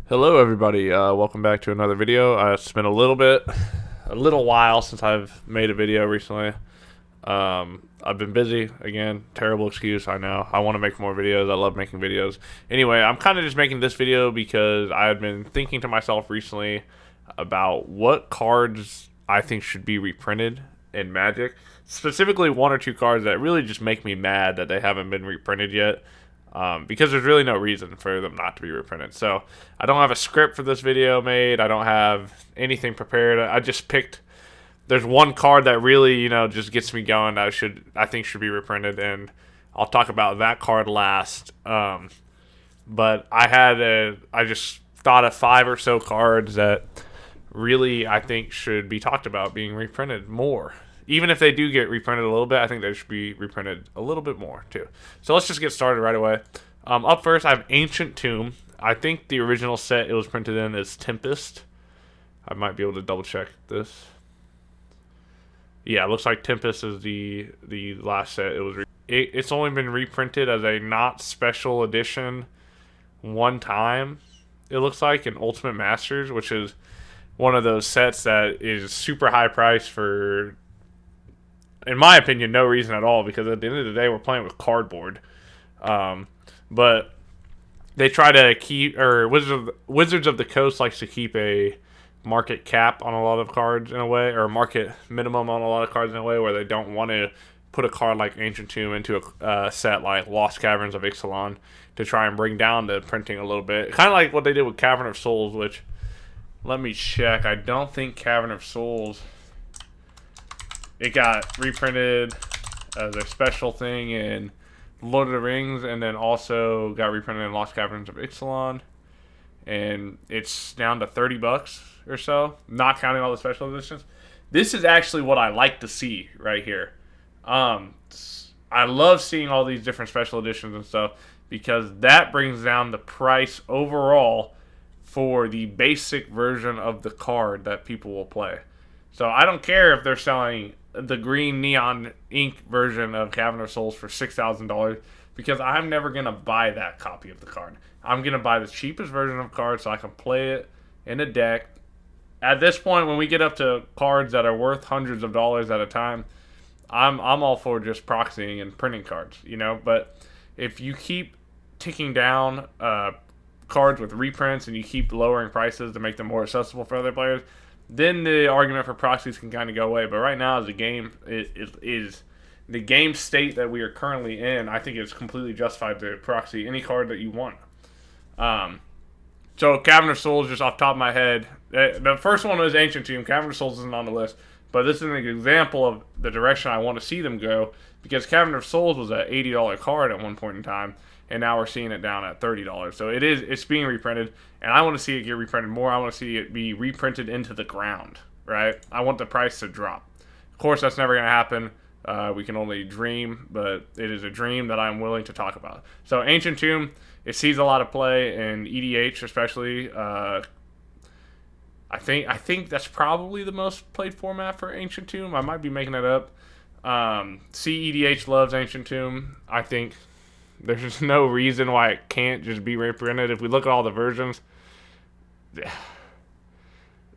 Hello everybody, welcome back to another video. It's been a little while since I've made a video recently. I've been busy, again, terrible excuse, I know. I want to make more videos, I love making videos. Anyway, I'm kind of just making this video because I had been thinking to myself recently about what cards I think should be reprinted in Magic. Specifically one or two cards that really just make me mad that they haven't been reprinted yet. Because there's really no reason for them not to be reprinted. So I don't have a script for this video made. I don't have anything prepared. I just picked. There's one card that really, just gets me going. I think should be reprinted, and I'll talk about that card last. But I just thought of 5 or so cards that really I think should be talked about being reprinted more. Even if they do get reprinted a little bit, I think they should be reprinted a little bit more too. So let's just get started right away. Up first, I have Ancient Tomb. I think the original set it was printed in is Tempest. I might be able to double check this. Yeah, it looks like Tempest is the last set. It's only been reprinted as a not special edition one time. It looks like in Ultimate Masters, which is one of those sets that is super high price for, in my opinion, no reason at all, because at the end of the day, we're playing with cardboard. But they try to keep, or Wizards of the Coast likes to keep a market cap on a lot of cards in a way, or market minimum on a lot of cards in a way, where they don't want to put a card like Ancient Tomb into a set like Lost Caverns of Ixalan to try and bring down the printing a little bit. Kind of like what they did with Cavern of Souls, which, let me check, I don't think Cavern of Souls, it got reprinted as a special thing in Lord of the Rings, and then also got reprinted in Lost Caverns of Ixalan, and it's down to $30 or so, not counting all the special editions. This is actually what I like to see right here. I love seeing all these different special editions and stuff, because that brings down the price overall for the basic version of the card that people will play. So I don't care if they're selling the green neon ink version of Cavern of Souls for $6,000, because I'm never going to buy that copy of the card. I'm going to buy the cheapest version of the card so I can play it in a deck. At this point, when we get up to cards that are worth hundreds of dollars at a time, I'm all for just proxying and printing cards, But if you keep ticking down cards with reprints and you keep lowering prices to make them more accessible for other players, then the argument for proxies can kind of go away. But right now, as a game, it is the game state that we are currently in, I think it's completely justified to proxy any card that you want. So Cavern of Souls, just off the top of my head, the first one was Ancient Tomb. Cavern of Souls isn't on the list, but this is an example of the direction I want to see them go, because Cavern of Souls was an $80 card at one point in time, and now we're seeing it down at $30. So it's being reprinted, and I want to see it get reprinted more. I want to see it be reprinted into the ground, right? I want the price to drop. Of course, that's never going to happen. We can only dream, but it is a dream that I'm willing to talk about. So Ancient Tomb, it sees a lot of play in EDH, especially. I think that's probably the most played format for Ancient Tomb. I might be making that up. CEDH loves Ancient Tomb. I think there's just no reason why it can't just be reprinted. If we look at all the versions,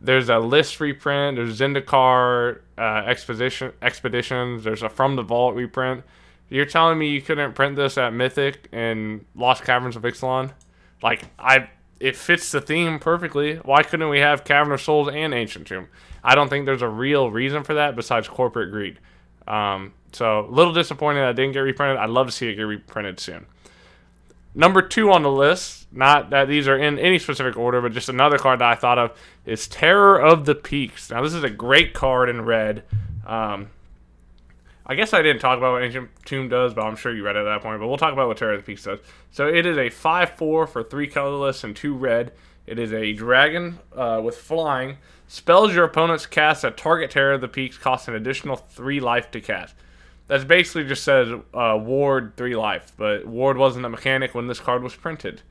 there's a list reprint, there's Zendikar Expeditions, there's a From the Vault reprint. You're telling me you couldn't print this at Mythic and Lost Caverns of Ixalan? It fits the theme perfectly. Why couldn't we have Cavern of Souls and Ancient Tomb? I don't think there's a real reason for that besides corporate greed. So, a little disappointed that it didn't get reprinted. I'd love to see it get reprinted soon. Number 2 on the list, not that these are in any specific order, but just another card that I thought of, is Terror of the Peaks. Now, this is a great card in red. I guess I didn't talk about what Ancient Tomb does, but I'm sure you read it at that point. But we'll talk about what Terror of the Peaks does. So, it is a 5/4 for 3 colorless and 2 red. It is a dragon with flying. Spells your opponents cast at target Terror of the Peaks cost an additional 3 life to cast. That basically just says ward 3 life, but ward wasn't a mechanic when this card was printed.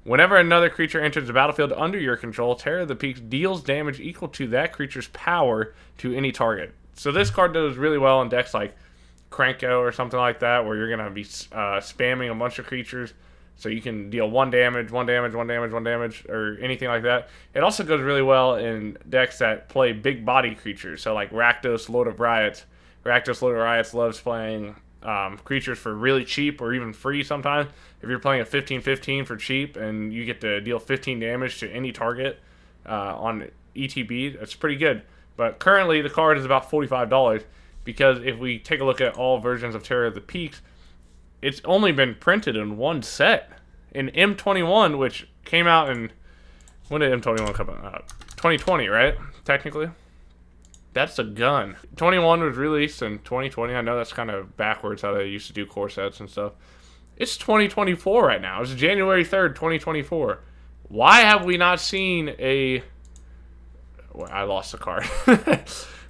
Whenever another creature enters the battlefield under your control, Terror of the Peaks deals damage equal to that creature's power to any target. So this card does really well in decks like Kranko or something like that, where you're going to be spamming a bunch of creatures. So you can deal 1 damage, 1 damage, 1 damage, 1 damage, or anything like that. It also goes really well in decks that play big body creatures. So like Rakdos, Lord of Riots. Rakdos, Lord of Riots loves playing creatures for really cheap or even free sometimes. If you're playing a 15/15 for cheap and you get to deal 15 damage to any target on ETB, that's pretty good. But currently the card is about $45 because if we take a look at all versions of Terror of the Peaks, it's only been printed in 1 set. In M21, which came out in... When did M21 come out? 2020, right? Technically. That's a gun. 21 was released in 2020. I know that's kind of backwards how they used to do core sets and stuff. It's 2024 right now. It's January 3rd, 2024. Why have we not seen a... Well, I lost the card.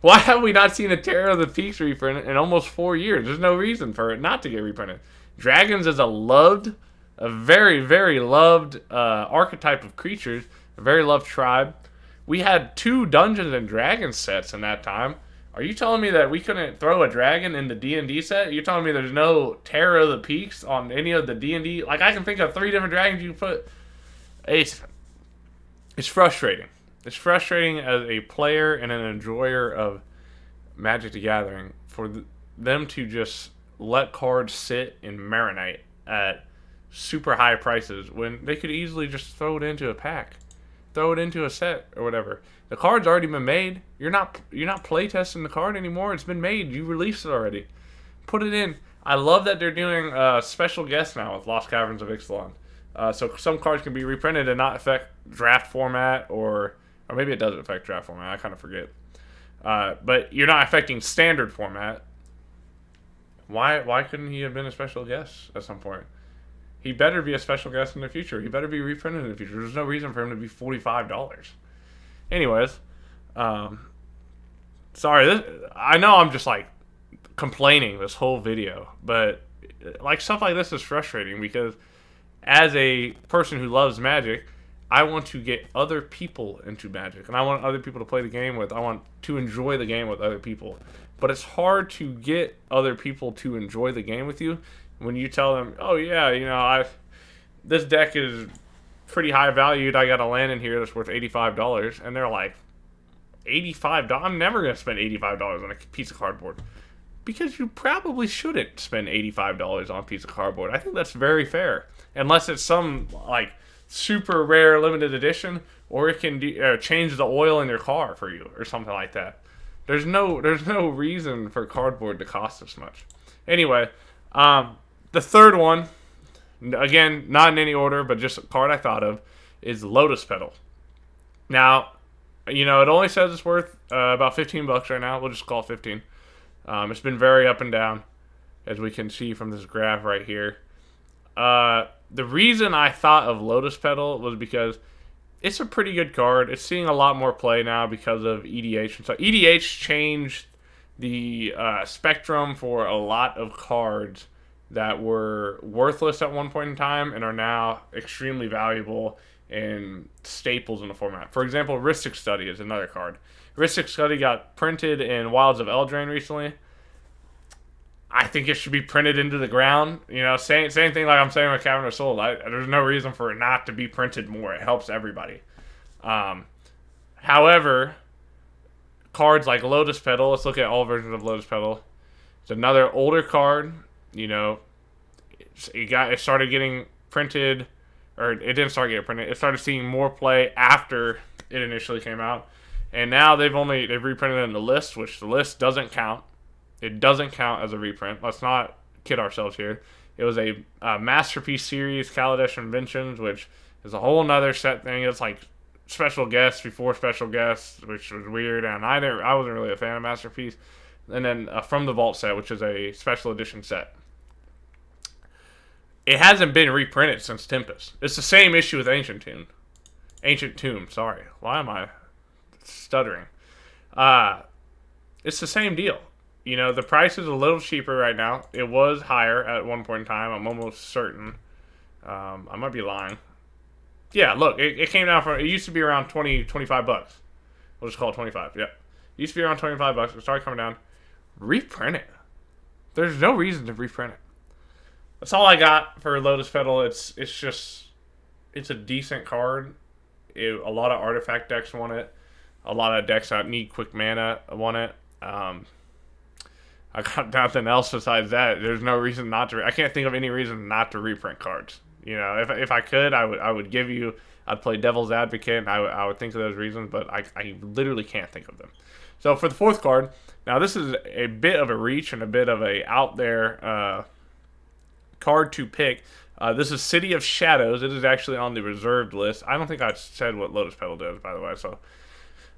Why have we not seen a Terror of the Peaks reprint in almost 4 years? There's no reason for it not to get reprinted. Dragons is a very, very loved archetype of creatures, a very loved tribe. We had 2 Dungeons and Dragons sets in that time. Are you telling me that we couldn't throw a dragon in the D&D set? You're telling me there's no Terror of the Peaks on any of the D&D? Like, I can think of 3 different dragons you can put. It's frustrating. It's frustrating as a player and an enjoyer of Magic the Gathering for them to just let cards sit and marinate at super high prices when they could easily just throw it into a pack, throw it into a set or whatever. The card's already been made. You're not playtesting the card anymore. It's been made. You released it already. Put it in. I love that they're doing special guests now with Lost Caverns of Ixalan. So some cards can be reprinted and not affect draft format, or maybe it does affect draft format. I kind of forget. But you're not affecting standard format. Why couldn't he have been a special guest at some point? He better be a special guest in the future. He better be reprinted in the future. There's no reason for him to be $45. Anyways, sorry. I know I'm just like complaining this whole video, but like stuff like this is frustrating because as a person who loves Magic, I want to get other people into Magic, and I want other people to play the game with. I want to enjoy the game with other people. But it's hard to get other people to enjoy the game with you when you tell them, oh yeah, you know, this deck is pretty high valued. I got a land in here that's worth $85. And they're like, $85? I'm never going to spend $85 on a piece of cardboard. Because you probably shouldn't spend $85 on a piece of cardboard. I think that's very fair. Unless it's some, like, super rare limited edition, or it can change the oil in your car for you, or something like that. There's no reason for cardboard to cost this much. Anyway, the third one, again, not in any order, but just a card I thought of, is Lotus Pedal. Now, you know, it only says it's worth about $15 right now. We'll just call it 15. It's been very up and down, as we can see from this graph right here. The reason I thought of Lotus Pedal was because it's a pretty good card. It's seeing a lot more play now because of EDH. And so EDH changed the spectrum for a lot of cards that were worthless at one point in time and are now extremely valuable and staples in the format. For example, Rhystic Study is another card. Rhystic Study got printed in Wilds of Eldraine recently. I think it should be printed into the ground. You know, same thing like I'm saying with Cavern of Souls. There's no reason for it not to be printed more. It helps everybody. However, cards like Lotus Pedal, let's look at all versions of Lotus Pedal. It's another older card. You know, it started getting printed, or it didn't start getting printed. It started seeing more play after it initially came out. And now they've reprinted it in the list, which the list doesn't count. It doesn't count as a reprint. Let's not kid ourselves here. It was a Masterpiece series, Kaladesh Inventions, which is a whole nother set thing. It's like special guests before special guests, which was weird. And I wasn't really a fan of Masterpiece. And then From the Vault set, which is a special edition set. It hasn't been reprinted since Tempest. It's the same issue with Ancient Tomb, sorry. Why am I stuttering? It's the same deal. You know, the price is a little cheaper right now. It was higher at one point in time. I'm almost certain. I might be lying. Yeah, look, it came down from... It used to be around 20, 25 bucks. We'll just call it 25, yeah. It used to be around 25 bucks. It started coming down. Reprint it. There's no reason to reprint it. That's all I got for Lotus Pedal. It's a decent card. A lot of artifact decks want it. A lot of decks that need quick mana want it. I got nothing else besides that. There's no reason not to. I can't think of any reason not to reprint cards. You know, if I could, I would give you. I'd play devil's advocate. And I would think of those reasons, but I literally can't think of them. So for the fourth card, now this is a bit of a reach and a bit of a out there card to pick. This is City of Shadows. It is actually on the reserved list. I don't think I said what Lotus Pedal does, by the way. So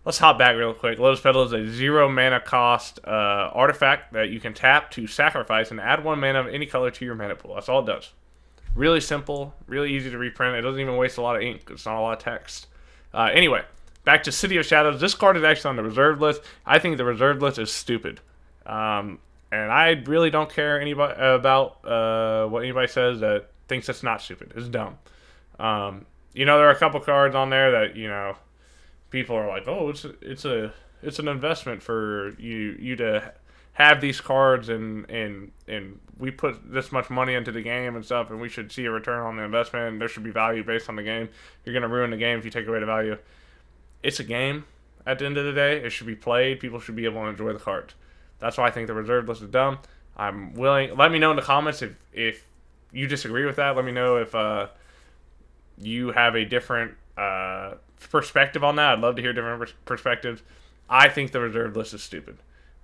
let's hop back real quick. Lotus Pedal is a 0 mana cost artifact that you can tap to sacrifice and add 1 mana of any color to your mana pool. That's all it does. Really simple, really easy to reprint. It doesn't even waste a lot of ink. It's not a lot of text. Anyway, back to City of Shadows. This card is actually on the reserved list. I think the reserved list is stupid. And I really don't care about what anybody says that thinks it's not stupid. It's dumb. You know, there are a couple cards on there that, you know, people are like, oh, it's an investment for you to have these cards and we put this much money into the game and stuff, and we should see a return on the investment, and there should be value based on the game. You're going to ruin the game if you take away the value. It's a game at the end of the day. It should be played. People should be able to enjoy the cards. That's why I think the reserved list is dumb. I'm willing. Let me know in the comments if you disagree with that. Let me know if you have a different perspective on that. I'd love to hear different perspectives. I think the reserved list is stupid.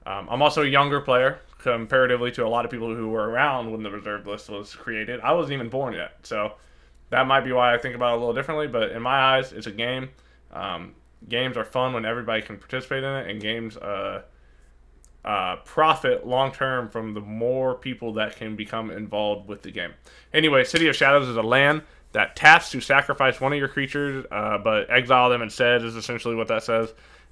I'm also a younger player comparatively to a lot of people who were around when the reserved list was created. I wasn't even born yet, so that might be why I think about it a little differently. But in my eyes, it's a game. Games are fun when everybody can participate in it, and games profit long term from the more people that can become involved with the game. Anyway, City of Shadows is a land that taps to sacrifice one of your creatures, but exile them instead is essentially what that says,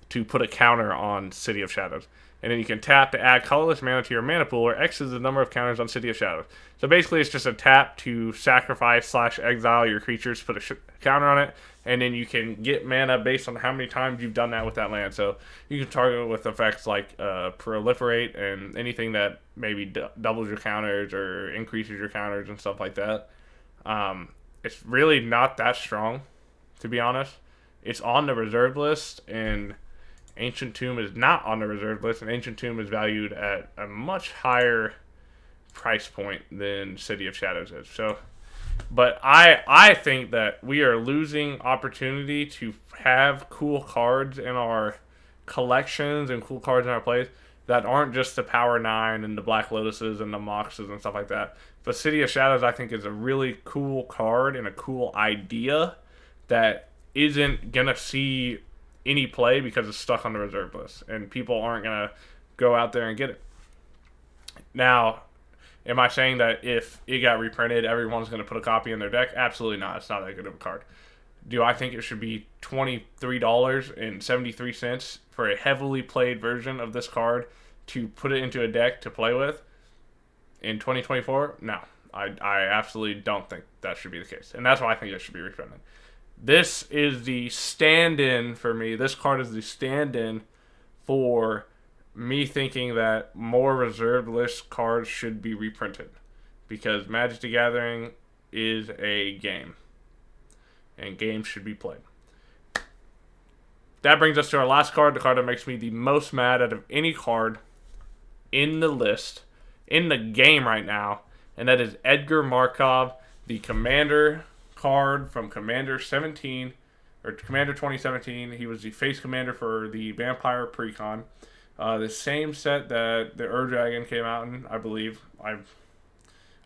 to put a counter on City of Shadows. And then you can tap to add colorless mana to your mana pool, or X is the number of counters on City of Shadows. So basically it's just a tap to sacrifice / exile your creatures, put a counter on it, and then you can get mana based on how many times you've done that with that land. So you can target with effects like proliferate and anything that maybe doubles your counters or increases your counters and stuff like that. It's really not that strong, to be honest. It's on the reserved list, and Ancient Tomb is not on the reserved list, and Ancient Tomb is valued at a much higher price point than City of Shadows is. So, but I think that we are losing opportunity to have cool cards in our collections and cool cards in our plays that aren't just the Power 9 and the Black Lotuses and the Moxes and stuff like that. But City of Shadows, I think, is a really cool card and a cool idea that isn't going to see any play because it's stuck on the reserve list, and people aren't going to go out there and get it. Now, am I saying that if it got reprinted, everyone's going to put a copy in their deck? Absolutely not. It's not that good of a card. Do I think it should be $23.73 for a heavily played version of this card to put it into a deck to play with in 2024? No. I absolutely don't think that should be the case. And that's why I think it should be reprinted. This is the stand-in for me. This card is the stand-in for me thinking that more reserved list cards should be reprinted, because Magic the Gathering is a game, and games should be played. That brings us to our last card, the card that makes me the most mad out of any card in the list, in the game right now, and that is Edgar Marov, the Commander card from Commander 17 or Commander 2017. He was the face commander for the Vampire Precon, the same set that the Dragon came out in, I believe. I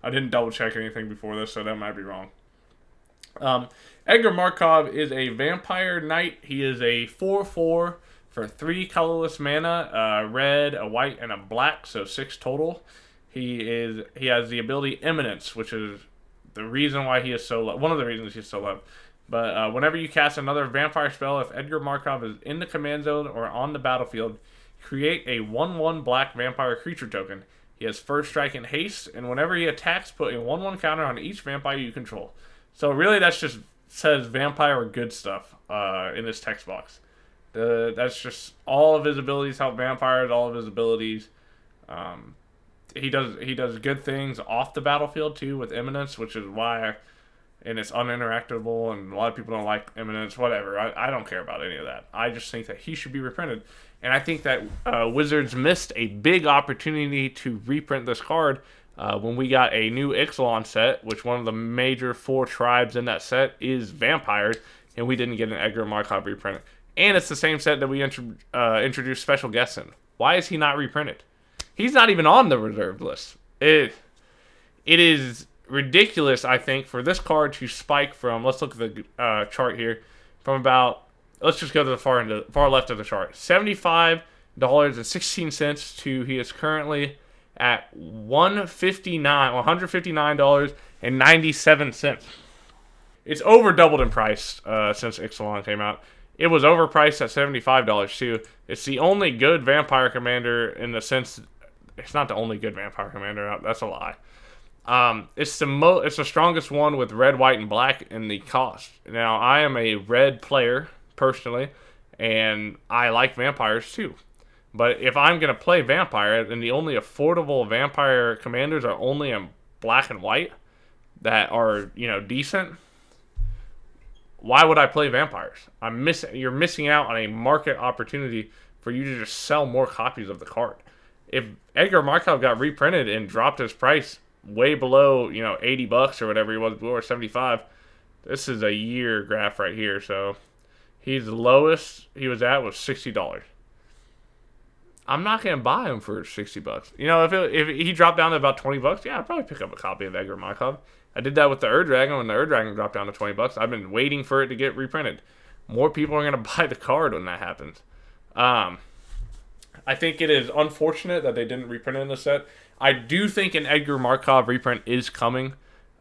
didn't double check anything before this, so that might be wrong. Edgar Marov is a Vampire Knight. He is a 4/4 for 3 colorless mana, a red, a white, and a black, so 6 total. He has the ability Eminence, which is the reason why he is so low. One of the reasons he's so low. But whenever you cast another vampire spell, if Edgar Marov is in the command zone or on the battlefield, create a 1/1 black vampire creature token. He has first strike and haste, and whenever he attacks, put a 1/1 counter on each vampire you control. So really, that's just says vampire good stuff in this text box. That's just all of his abilities help vampires. All of his abilities, he does good things off the battlefield too with Eminence, which is why, and it's uninteractable, and a lot of people don't like Eminence. Whatever, I don't care about any of that. I just think that he should be reprinted, and I think that Wizards missed a big opportunity to reprint this card when we got a new Ixalan set, which one of the major 4 tribes in that set is vampires, and we didn't get an Edgar Marov reprint. And it's the same set that we introduced special guests in. Why is he not reprinted? He's not even on the reserved list. It is ridiculous, I think, for this card to spike from, let's look at the chart here, from about, let's just go to the far left of the chart, $75.16 to, he is currently at $159.97. It's over doubled in price since Ixalan came out. It was overpriced at $75 too. It's the only good vampire commander in the sense, it's not the only good vampire commander. That's a lie. It's the strongest one with red, white, and black in the cost. Now, I am a red player personally, and I like vampires too. But if I'm gonna play vampire, then the only affordable vampire commanders are only in black and white that are, you know, decent. Why would I play vampires? You're missing out on a market opportunity for you to just sell more copies of the card. If Edgar Marov got reprinted and dropped his price way below, you know, $80 or whatever he was before, 75, this is a year graph right here. So he's the lowest he was at was $60. I'm not gonna buy him for $60. You know, if he dropped down to about $20, yeah, I'd probably pick up a copy of Edgar Marov. I did that with the Ur-Dragon when the Ur-Dragon dropped down to $20. I've been waiting for it to get reprinted. More people are going to buy the card when that happens. I think it is unfortunate that they didn't reprint it in the set. I do think an Edgar Marov reprint is coming.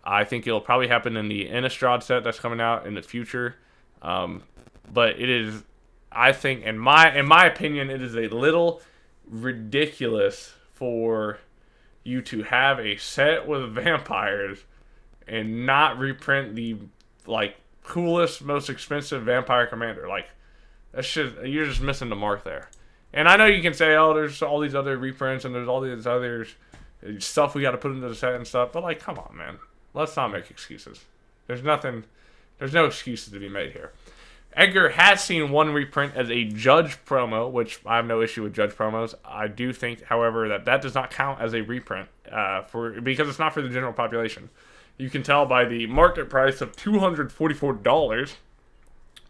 I think it'll probably happen in the Innistrad set that's coming out in the future. But it is, I think, in my opinion, it is a little ridiculous for you to have a set with vampires and not reprint the, like, coolest, most expensive vampire commander. Like, you're just missing the mark there. And I know you can say, oh, there's all these other reprints and there's all these other stuff we got to put into the set and stuff. But, like, come on, man. Let's not make excuses. There's no excuses to be made here. Edgar has seen one reprint as a Judge promo, which I have no issue with Judge promos. I do think, however, that does not count as a reprint because it's not for the general population. You can tell by the market price of $244,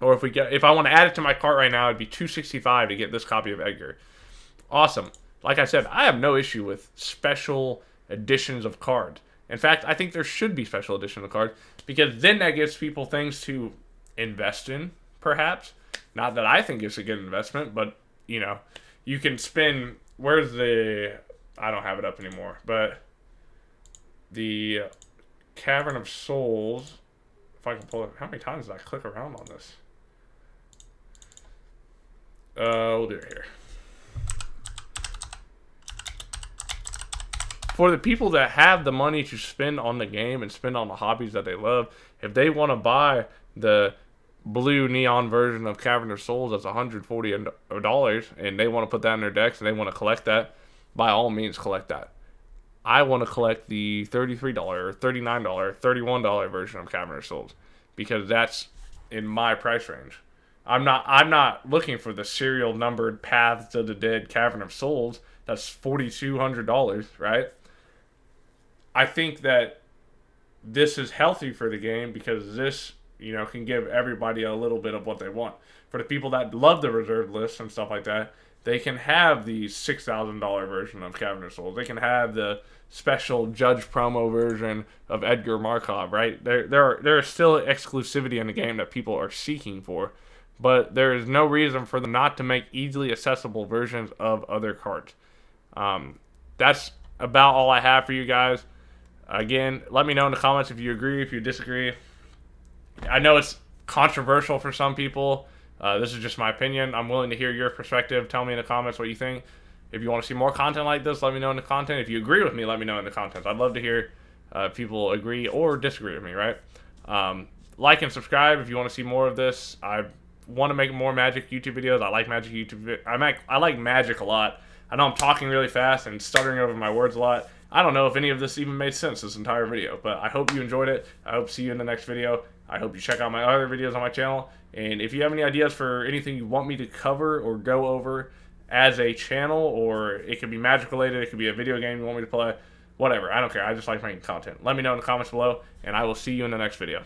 or if I want to add it to my cart right now, it'd be $265 to get this copy of Edgar. Awesome. Like I said, I have no issue with special editions of cards. In fact, I think there should be special editions of cards because then that gives people things to invest in, perhaps. Not that I think it's a good investment, but, you know, you can spend, I don't have it up anymore, but the Cavern of Souls, if I can pull it, how many times did I click around on this? We'll do it here. For the people that have the money to spend on the game and spend on the hobbies that they love, if they want to buy the blue neon version of Cavern of Souls that's $140 and they want to put that in their decks and they want to collect that, by all means collect that. I want to collect the $33, $39, $31 version of Cavern of Souls because that's in my price range. I'm not looking for the serial numbered Paths to the Dead Cavern of Souls. That's $4,200, right? I think that this is healthy for the game because this, you know, can give everybody a little bit of what they want. For the people that love the reserved list and stuff like that, they can have the $6,000 version of Cavern of Souls. They can have the special Judge promo version of Edgar Marov, right? There is still exclusivity in the game that people are seeking for, but there is no reason for them not to make easily accessible versions of other cards. That's about all I have for you guys. Again, let me know in the comments if you agree, if you disagree. I know it's controversial for some people. This is just my opinion. I'm willing to hear your perspective. Tell me in the comments what you think. If you want to see more content like this, let me know in the content. If you agree with me, let me know in the comments. I'd love to hear if people agree or disagree with me, right? Like and subscribe if you want to see more of this. I want to make more Magic YouTube videos. I like Magic YouTube. I like Magic a lot. I know I'm talking really fast and stuttering over my words a lot. I don't know if any of this even made sense, this entire video, but I hope you enjoyed it. I hope to see you in the next video. I hope you check out my other videos on my channel. And if you have any ideas for anything you want me to cover or go over as a channel, or it could be magic related, it could be a video game you want me to play, whatever. I don't care. I just like making content. Let me know in the comments below, and I will see you in the next video.